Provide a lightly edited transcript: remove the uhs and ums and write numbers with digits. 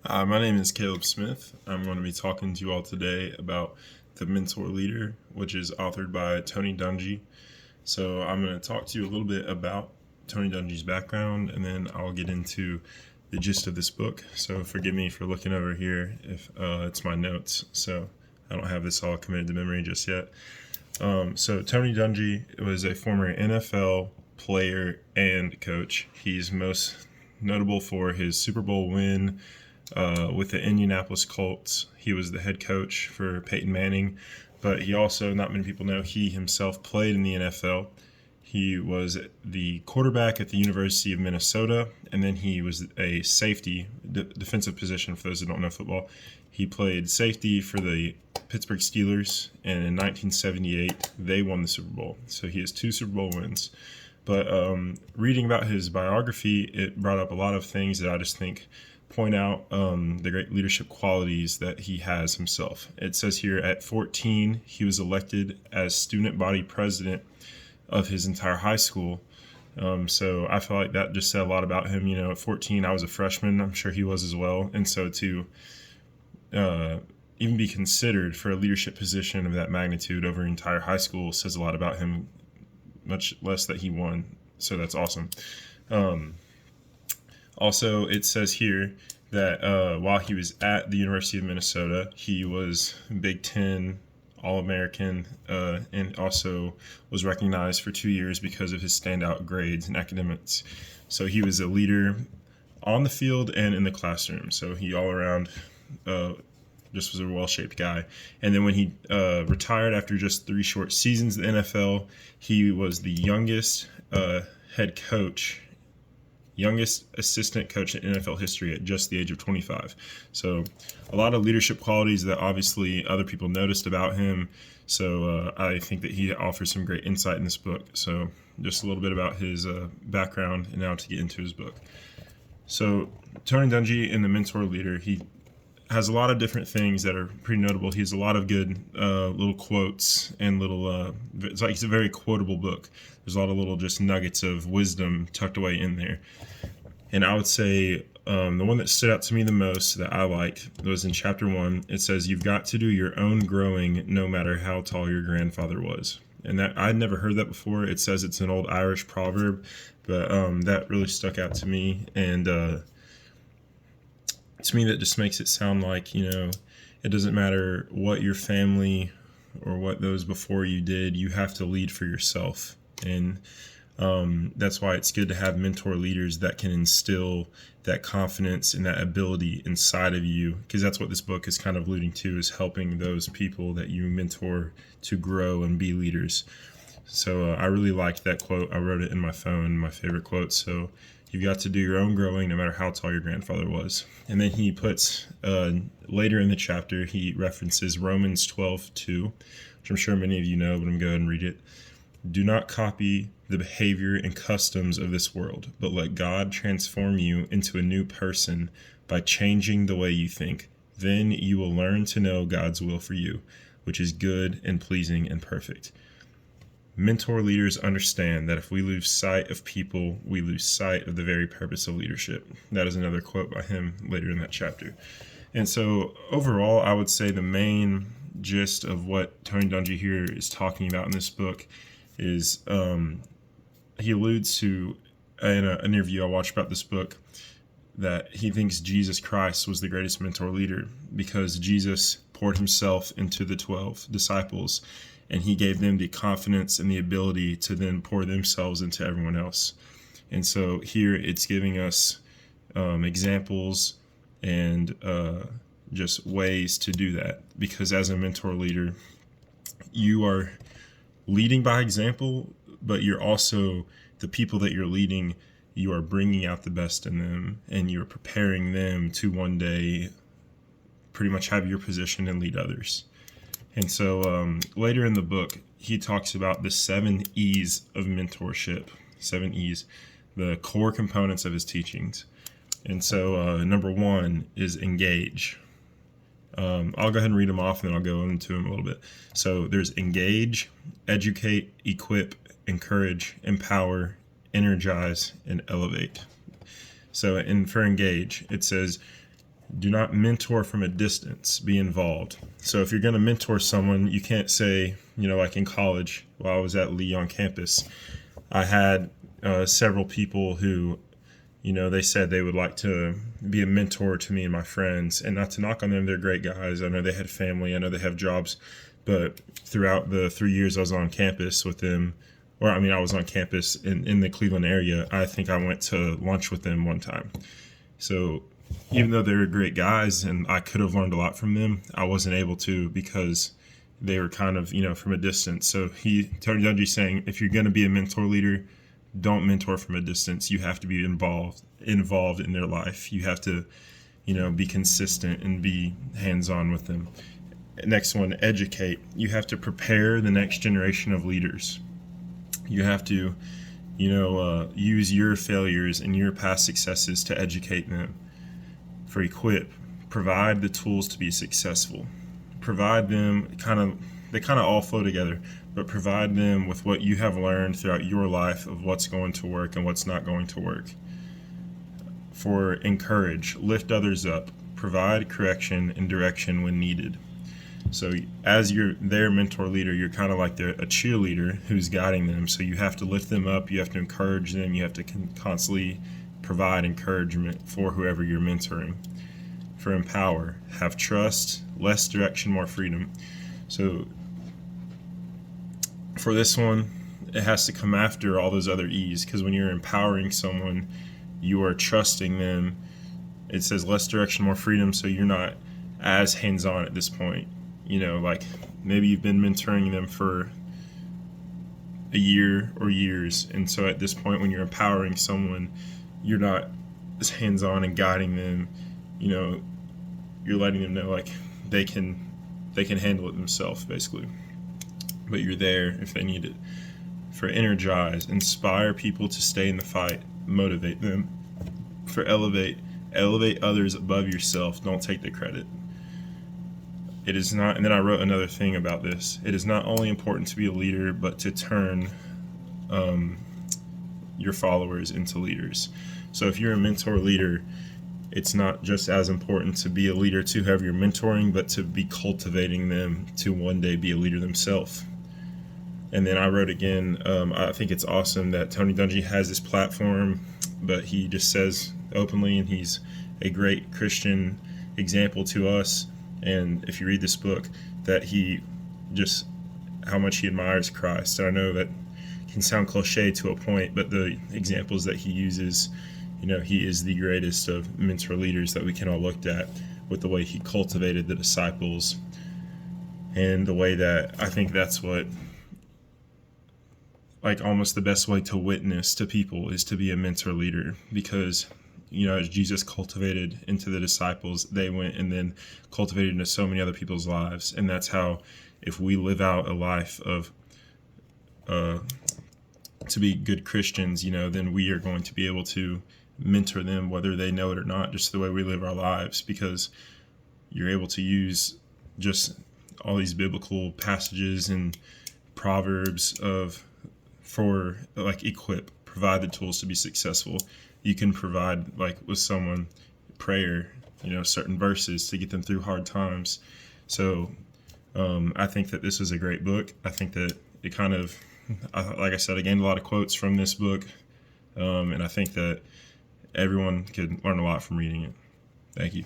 My name is Caleb Smith. I'm going to be talking to you all today about The Mentor Leader, which is authored by Tony Dungy. So I'm going to talk to you a little bit about Tony Dungy's background, and then I'll get into the gist of this book. So forgive me for looking over here if it's my notes. So I don't have this all committed to memory just yet. So Tony Dungy was a former NFL player and coach. He's most notable for his Super Bowl win with the Indianapolis Colts. He was the head coach for Peyton Manning, but he also, not many people know, he himself played in the NFL. He was the quarterback at the University of Minnesota, and then he was a safety, defensive position for those that don't know football. He played safety for the Pittsburgh Steelers, and in 1978, they won the Super Bowl. So he has 2 Super Bowl wins. But reading about his biography, it brought up a lot of things that I just think point out the great leadership qualities that he has himself. It says here at 14, he was elected as student body president of his entire high school. So I feel like that just said a lot about him. You know, at 14, I was a freshman. I'm sure he was as well. And so to even be considered for a leadership position of that magnitude over an entire high school says a lot about him, much less that he won. So that's awesome. Also, it says here that while he was at the University of Minnesota, he was Big Ten All-American and also was recognized for 2 years because of his standout grades in academics. So he was a leader on the field and in the classroom. So he all around just was a well-shaped guy. And then when he retired after just 3 short seasons in the NFL, he was the youngest youngest assistant coach in NFL history at just the age of 25. So a lot of leadership qualities that obviously other people noticed about him. So I think that he offers some great insight in this book. So just a little bit about his background and now to get into his book. So Tony Dungy in The Mentor Leader, he has a lot of different things that are pretty notable. He has a lot of good little quotes and little, it's like it's a very quotable book. There's a lot of little just nuggets of wisdom tucked away in there. And I would say the one that stood out to me the most that I liked was in chapter 1. It says, "You've got to do your own growing no matter how tall your grandfather was." And that I'd never heard that before. It says it's an old Irish proverb, but that really stuck out to me. And to me, that just makes it sound like, you know, it doesn't matter what your family or what those before you did, you have to lead for yourself. And that's why it's good to have mentor leaders that can instill that confidence and that ability inside of you, because that's what this book is kind of alluding to, is helping those people that you mentor to grow and be leaders. So I really liked that quote. I wrote it in my phone, my favorite quote. So you've got to do your own growing no matter how tall your grandfather was. And then he puts, later in the chapter, he references Romans 12:2, which I'm sure many of you know, but I'm going to go ahead and read it. "Do not copy the behavior and customs of this world, but let God transform you into a new person by changing the way you think. Then you will learn to know God's will for you, which is good and pleasing and perfect." Mentor leaders understand that if we lose sight of people, we lose sight of the very purpose of leadership. That is another quote by him later in that chapter. And so overall, I would say the main gist of what Tony Dungy here is talking about in this book is he alludes to, in an interview I watched about this book, that he thinks Jesus Christ was the greatest mentor leader because Jesus poured himself into the 12 disciples, and he gave them the confidence and the ability to then pour themselves into everyone else. And so here it's giving us examples and just ways to do that, because as a mentor leader, you are leading by example, but you're also, the people that you're leading, you are bringing out the best in them, and you're preparing them to one day pretty much have your position and lead others. And so later in the book, he talks about the 7 E's of mentorship, 7 E's, the core components of his teachings. And so number 1 is engage. I'll go ahead and read them off, and then I'll go into them a little bit. So there's engage, educate, equip, encourage, empower, energize, and elevate. So for engage, it says, Do not mentor from a distance, be involved. So if you're going to mentor someone, you can't say, like in college, while I was at Lee on campus, I had several people who, they said they would like to be a mentor to me and my friends. And not to knock on them, they're great guys. I know they had family, I know they have jobs. But throughout the 3 years I was on campus with them, I was on campus in the Cleveland area, I think I went to lunch with them one time. So even though they were great guys and I could have learned a lot from them, I wasn't able to because they were kind of, from a distance. So Tony Dungy's saying, if you're going to be a mentor leader, don't mentor from a distance. You have to be involved in their life. You have to, be consistent and be hands-on with them. Next one, educate. You have to prepare the next generation of leaders. You have to, use your failures and your past successes to educate them. For equip, provide the tools to be successful. Provide them they kind of all flow together, but provide them with what you have learned throughout your life of what's going to work and what's not going to work. For encourage, lift others up. Provide correction and direction when needed. So as you're their mentor leader, you're kind of like a cheerleader who's guiding them. So you have to lift them up, you have to encourage them, you have to constantly provide encouragement for whoever you're mentoring. For empower, have trust, less direction, more freedom. So for this one, it has to come after all those other E's, because when you're empowering someone, you are trusting them. It says less direction, more freedom, so you're not as hands-on at this point. Like maybe you've been mentoring them for a year or years, and so at this point when you're empowering someone, you're not as hands-on and guiding them. You're letting them know like they can handle it themselves, basically, but you're there if they need it. For energize, inspire people to stay in the fight, motivate them. For elevate others above yourself, don't take the credit. It is not, and then I wrote another thing about this, it is not only important to be a leader, but to turn your followers into leaders. So if you're a mentor leader, it's not just as important to be a leader to whoever you're mentoring, but to be cultivating them to one day be a leader themselves. And then I wrote again, I think it's awesome that Tony Dungy has this platform, but he just says openly, and he's a great Christian example to us. And if you read this book, that he just, how much he admires Christ. And I know that can sound cliche to a point, but the examples that he uses, he is the greatest of mentor leaders that we can all look at, with the way he cultivated the disciples, and the way that I think that's what, like, almost the best way to witness to people is to be a mentor leader, because as Jesus cultivated into the disciples, they went and then cultivated into so many other people's lives. And that's how, if we live out a life of to be good Christians, then we are going to be able to mentor them whether they know it or not, just the way we live our lives, because you're able to use just all these biblical passages and proverbs for equip, provide the tools to be successful. You can provide, like with someone, prayer, certain verses to get them through hard times. So I think that this is a great book. I think that it kind of, like I said, I gained a lot of quotes from this book, and I think that everyone could learn a lot from reading it. Thank you.